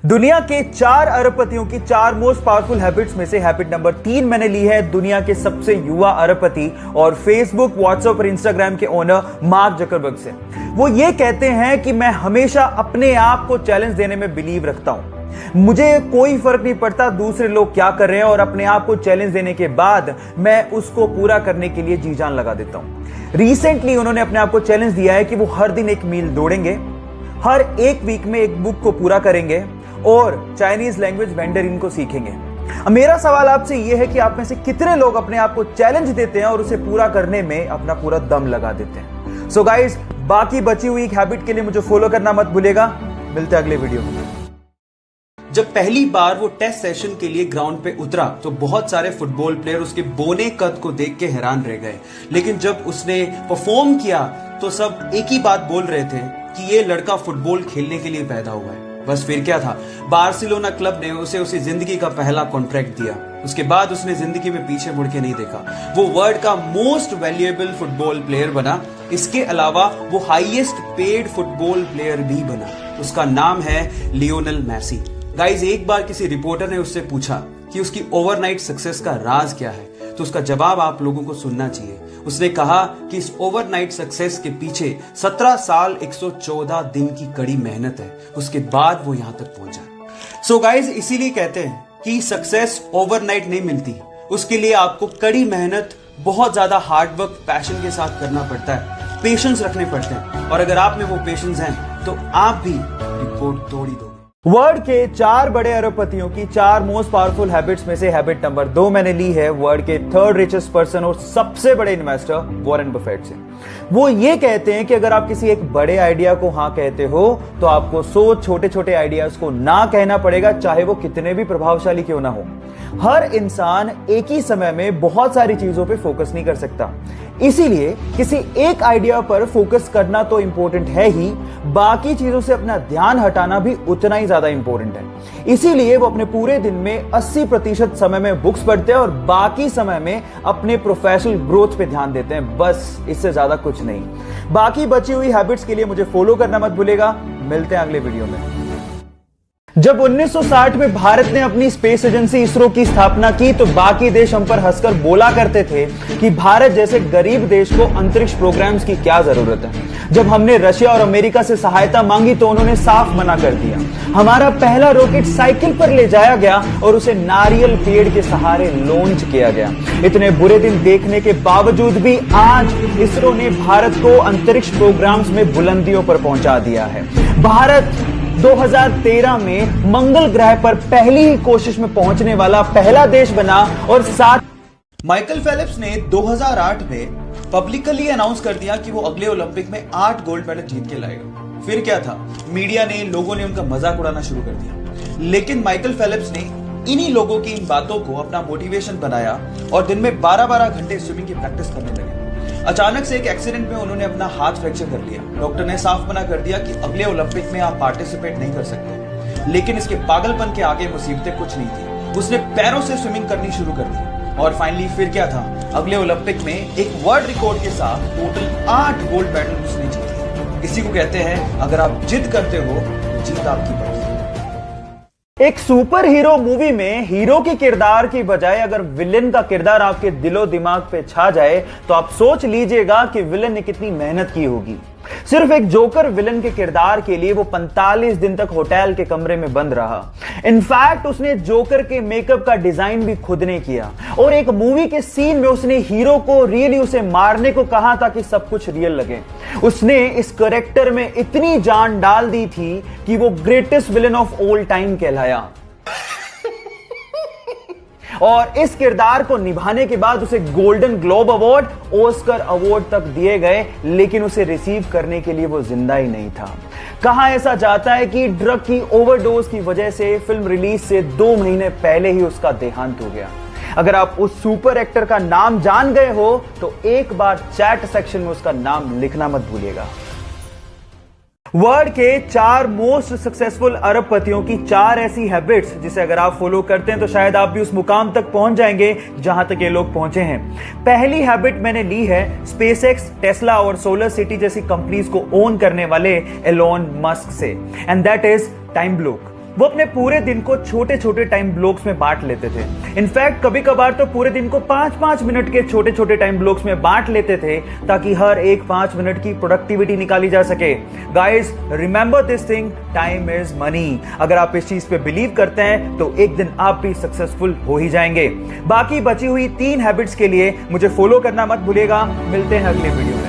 दुनिया के 4 अरबपतियों की 4 मोस्ट पावरफुल हैबिट्स में से हैबिट नंबर 3 मैंने ली है दुनिया के सबसे युवा अरबपति और फेसबुक, व्हाट्सएप और इंस्टाग्राम के ओनर मार्क जकरबर्ग से। वो ये कहते हैं कि मैं हमेशा अपने आप को चैलेंज देने में बिलीव रखता हूं। मुझे कोई फर्क नहीं पड़ता दूसरे लोग क्या कर रहे हैं और अपने आप को चैलेंज देने के बाद मैं उसको पूरा करने के लिए जी जान लगा देता हूं। रिसेंटली उन्होंने अपने आप को चैलेंज दिया है कि वो हर दिन 1 मील दौड़ेंगे, हर 1 वीक में 1 बुक को पूरा करेंगे और चाइनीज लैंग्वेज मैंडरिन को सीखेंगे। मेरा सवाल आपसे यह है कि आप में से कितने लोग अपने आप को चैलेंज देते हैं और उसे पूरा करने में अपना पूरा दम लगा देते हैं। सो गाइस, बाकी बची हुई हैबिट के लिए मुझे फॉलो करना मत भूलिएगा। मिलते हैं अगले वीडियो में। जब पहली बार वो टेस्ट सेशन के लिए ग्राउंड पे उतरा तो बहुत सारे फुटबॉल प्लेयर उसके बोने कद को देख के हैरान रह गए, लेकिन जब उसने परफॉर्म किया तो सब एक ही बात बोल रहे थे कि ये लड़का फुटबॉल खेलने के लिए पैदा हुआ है। बस फिर क्या था, बार्सिलोना क्लब ने उसे उसकी जिंदगी का पहला कॉन्ट्रैक्ट दिया। उसके बाद उसने जिंदगी में पीछे मुड़ के नहीं देखा। वो वर्ल्ड का मोस्ट वैल्यूएबल फुटबॉल प्लेयर बना। इसके अलावा वो हाईएस्ट पेड फुटबॉल प्लेयर भी बना। उसका नाम है लियोनेल मेसी। गाइज, एक बार किसी रिपोर्टर ने उससे पूछा कि उसकी ओवरनाइट सक्सेस का राज क्या है, तो उसका जवाब आप लोगों को सुनना चाहिए। उसने कहा कि इस ओवरनाइट सक्सेस के पीछे 17 साल 114 दिन की कड़ी मेहनत है। उसके बाद वो यहां तक पहुंचा। सो गाइज, इसीलिए कहते हैं कि सक्सेस ओवरनाइट नहीं मिलती। उसके लिए आपको कड़ी मेहनत, बहुत ज्यादा हार्डवर्क, पैशन के साथ करना पड़ता है, पेशेंस रखने पड़ते हैं। और अगर आप में वो पेशेंस हैं तो आप भी रिकॉर्ड तोड़ ही दोगे। वर्ल्ड के 4 बड़े अरबपतियों की 4 मोस्ट पावरफुल हैबिट्स में से हैबिट नंबर 2 मैंने ली है वर्ल्ड के 3rd रिचेस्ट पर्सन और सबसे बड़े इन्वेस्टर वॉरेन बफेट से। वो ये कहते हैं कि अगर आप किसी एक बड़े आइडिया को हाँ कहते हो तो आपको 100 छोटे छोटे आइडियाज को ना कहना पड़ेगा, चाहे वो कितने भी प्रभावशाली क्यों ना हो। हर इंसान एक ही समय में बहुत सारी चीजों पे फोकस नहीं कर सकता, इसीलिए किसी एक आइडिया पर फोकस करना तो इंपॉर्टेंट है ही, बाकी चीजों से अपना ध्यान हटाना भी उतना ही ज्यादा इंपॉर्टेंट है। इसीलिए वो अपने पूरे दिन में 80% समय में बुक्स पढ़ते हैं और बाकी समय में अपने प्रोफेशनल ग्रोथ पे ध्यान देते हैं। बस इससे ज्यादा कुछ नहीं। बाकी बची हुई हैबिट्स के लिए मुझे फॉलो करना मत भूलिएगा। मिलते हैं अगले वीडियो में। जब 1960 में भारत ने अपनी स्पेस एजेंसी इसरो की स्थापना की तो बाकी देश हम पर हंसकर बोला करते थे कि भारत जैसे गरीब देश को अंतरिक्ष प्रोग्राम्स की क्या जरूरत है। जब हमने रशिया और अमेरिका से सहायता मांगी तो उन्होंने साफ मना कर दिया। हमारा पहला रॉकेट साइकिल पर ले जाया गया और उसे नारियल पेड़ के सहारे लॉन्च किया गया। इतने बुरे दिन देखने के बावजूद भी आज इसरो ने भारत को अंतरिक्ष प्रोग्राम्स में बुलंदियों पर पहुंचा दिया है। भारत 2013 में मंगल ग्रह पर पहली ही कोशिश में पहुंचने वाला पहला देश बना और साथ माइकल फेलिप्स ने 2008 में पब्लिकली अनाउंस कर दिया कि वो अगले ओलंपिक में 8 गोल्ड मेडल जीत के लाएगा। फिर क्या था, मीडिया ने, लोगों ने उनका मजाक उड़ाना शुरू कर दिया। लेकिन माइकल फेलिप्स ने इन्हीं लोगों की इन बातों को अपना मोटिवेशन बनाया और दिन में 12-12 घंटे स्विमिंग की प्रैक्टिस करने लगे। अचानक से एक एक्सीडेंट में उन्होंने अपना हाथ फ्रैक्चर कर लिया। डॉक्टर ने साफ मना कर दिया कि अगले ओलंपिक में आप पार्टिसिपेट नहीं कर सकते। लेकिन इसके पागलपन के आगे मुसीबतें कुछ नहीं थी। उसने पैरों से स्विमिंग करनी शुरू कर दी और फाइनली फिर क्या था, अगले ओलंपिक में एक वर्ल्ड रिकॉर्ड के साथ टोटल 8 गोल्ड मेडल उसने जीते। इसी को कहते हैं, अगर आप जिद करते हो तो जीत आपकी पड़ती है। एक सुपर हीरो मूवी में हीरो के किरदार की बजाय अगर विलेन का किरदार आपके दिलो दिमाग पे छा जाए तो आप सोच लीजिएगा कि विलेन ने कितनी मेहनत की होगी। सिर्फ एक जोकर विलेन के किरदार के लिए वो 45 दिन तक होटल के कमरे में बंद रहा। इनफैक्ट उसने जोकर के मेकअप का डिजाइन भी खुद ने किया और एक मूवी के सीन में उसने हीरो को रियली उसे मारने को कहा ताकि सब कुछ रियल लगे। उसने इस कैरेक्टर में इतनी जान डाल दी थी कि वो greatest villain of all time कहलाया। और इस किरदार को निभाने के बाद उसे golden globe award, Oscar award तक दिए गए, लेकिन उसे रिसीव करने के लिए वो जिंदा ही नहीं था। कहा ऐसा जाता है कि ड्रग की ओवरडोज की वजह से फिल्म रिलीज से 2 महीने पहले ही उसका देहांत हो गया। अगर आप उस सुपर एक्टर का नाम जान गए हो तो एक बार चैट सेक्शन में उसका नाम लिखना मत भूलिएगा। वर्ल्ड के 4 मोस्ट सक्सेसफुल अरबपतियों की 4 ऐसी हैबिट्स जिसे अगर आप फॉलो करते हैं तो शायद आप भी उस मुकाम तक पहुंच जाएंगे जहां तक ये लोग पहुंचे हैं। पहली हैबिट मैंने ली है स्पेसएक्स, टेस्ला और सोलर सिटी जैसी कंपनीज को ओन करने वाले एलोन मस्क से, and that is time block. वो अपने पूरे दिन को छोटे छोटे टाइम ब्लॉक्स में बांट लेते थे। इनफैक्ट कभी कभार तो पूरे दिन को 5-5 मिनट के छोटे छोटे टाइम ब्लॉक्स में बांट लेते थे ताकि हर एक 5 मिनट की प्रोडक्टिविटी निकाली जा सके। Guys, remember this thing, time is money. अगर आप इस चीज पे बिलीव करते हैं तो एक दिन आप भी सक्सेसफुल हो ही जाएंगे। बाकी बची हुई 3 हैबिट्स के लिए मुझे फॉलो करना मत भूलिएगा। मिलते हैं अगले वीडियो में।